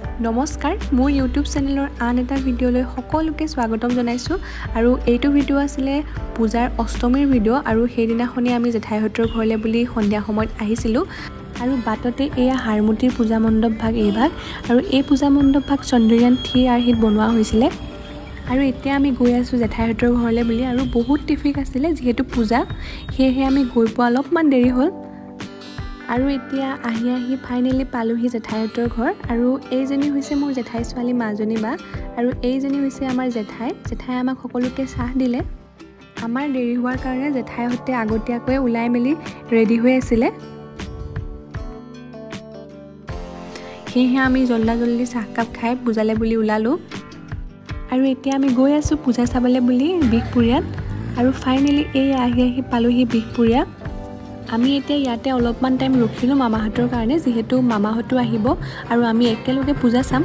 নমস্কাৰ মোৰ ইউটিউব চেনেলৰ আন এটা ভিডিঅ'লৈ সকলোকে স্বাগতম জনাইছো আৰু এইটো ভিডিঅ' আছিল পূজাৰ অষ্টমীৰ ভিডিঅ' আৰু সেইদিনাখনি আমি জেঠাইহঁতৰ ঘৰলৈ বুলি সন্ধিয়া সময়ত আহিছিলো আৰু বাটতে এয়া হাৰমুটিৰ পূজা মণ্ডপ ভাগ এই ভাগ আৰু এই পূজা মণ্ডপ ভাগ চন্দ্ৰয়ান 3 আৰ্হিত বনোৱা হৈছিল আৰু এতিয়া আমি গৈ আছো জেঠাইহঁতৰ ঘৰলৈ বুলি আৰু বহুত ট্ৰেফিক আছিল যেহেতু পূজা হেহে আমি গৈ পোৱা অলপমান দেৰি হ'ল আৰু এতিয়া আহি ফাইনালি পালোহি জেঠাইহঁতৰ ঘৰ আৰু এইজনী হৈছে মোৰ জেঠাই ছোৱালী মাজনী বা আৰু এইজনী হৈছে আমাৰ জেঠাই আমাক সকলোকে চাহ দিলে আমাৰ দেৰি হোৱাৰ কাৰণে জেঠাইহঁতে আগতীয়াকৈ উলাই মেলি ৰেডি হৈ আছিল হেহে আমি জল্দি চাহ কাপ খাই পূজালে বুলি উলালো আৰু এতিয়া আমি গৈ আছো পূজা চাবলে বুলি বিহপুৰীয়াত আৰু ফাইনালি এই আহি পালোহি বিহপুৰীয়া আমি এতিয়া ইয়াতে অলপমান টাইম ৰখিলো মামাহঁতৰ কাৰণে যেহেতু মামাহঁতো আহিব আৰু আমি একেলগে পূজা চাম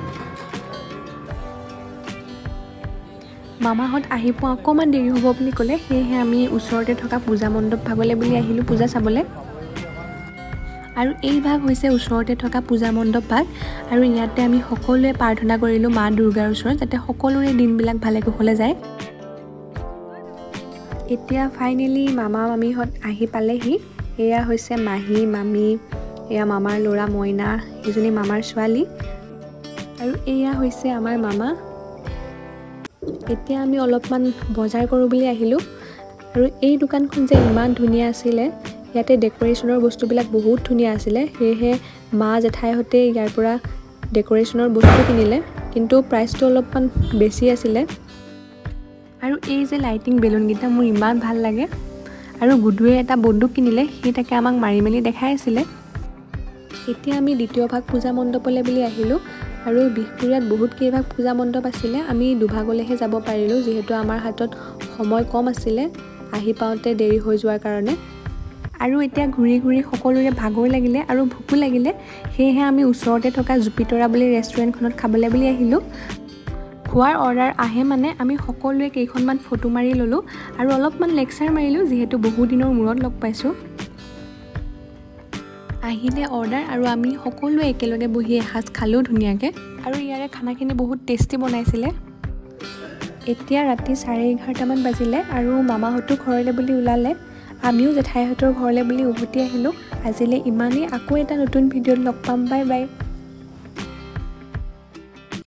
মামাহঁত আহিব অকমান দেৰি হ'ব বুলি ক'লে হেহে আমি ওচৰতে থকা পূজা মণ্ডপ ভাগলে বুলি আহিলো পূজা চাবলে আৰু এই ভাগ হৈছে ওচৰতে থকা পূজা মণ্ডপ ভাগ আৰু ইয়াতে আমি সকলোৱে প্ৰাৰ্থনা কৰিলো মা দুৰ্গাৰ ওচৰত যাতে সকলোৰে দিনবিলাক ভালে কুশলে যায় এতিয়া ফাইনালি মামা মামিহঁত আহি পালেহি এয়া হৈছে মাহী মামি এয়া মামাৰ ল'ৰা মইনা এজনী মামাৰ ছোৱালী আৰু এয়া হৈছে আমাৰ মামা এতিয়া আমি অলপমান বজাৰ কৰো বুলি আহিলো আৰু এই দোকানখন যে ইমান ধুনীয়া আছিল ইয়াতে ডেকোৰেশনৰ বস্তুবিলাক বহুত ধুনীয়া আছিল হেহে মা জেঠাইহঁতে ইয়াৰ পৰা ডেকোৰেশনৰ বস্তু কিনিলে কিন্তু প্ৰাইচটো অলপমান বেছি আছিল আৰু এই যে লাইটিং বেলুন গিটা মোৰ ইমান ভাল লাগে আৰু গুডুৱে এটা বন্দুক কিনিলে হেটাকে আমাক মাৰি মেলি দেখাই আছিল এতিয়া আমি দ্বিতীয় ভাগ পূজা মণ্ডপলে বুলি আহিলো আৰু বিহপুৰীয়াত বহুত কেইভাগ পূজা মণ্ডপ আছিল আমি দুভাগলেহে যাব পাৰিলো যেহেতু আমাৰ হাতত সময় কম আছিল আহি পাওঁতে দেৰি হৈ যোৱাৰ কাৰণে আৰু এতিয়া ঘুৰি সকলোৰে ভাগৰ লাগিলে আৰু ভুকু লাগিলে হেহে আমি ওচৰতে থকা জুপিতৰা বুলি ৰেষ্টুৰেণ্টখনত খাবলে বুলি আহিলো খোৱাৰ অৰ্ডাৰ আহে মানে আমি সকলোৱে কেইখনমান ফটো মাৰি ললো আৰু অলপমান লেকচাৰ মাৰিলো যেহেতু বহু দিনৰ মূৰত লগ পাইছো আহিলে অৰ্ডাৰ আৰু আমি সকলোৱে একেলগে বহি এসাজ খালো ধুনিয়াকে আৰু ইয়াৰে খানাখিনি বহুত টেষ্টি বনাইছিল এতিয়া ৰাতি 11:30 মান বাজিলে আৰু মামাহঁতো ঘৰলে বুলি উলালে আমিও জেঠাইহঁতৰ ঘৰলে বুলি উভতি আহিলো আজিলে ইমানেই আকৌ এটা নতুন ভিডিঅ'ত লগ পাম বাই বাই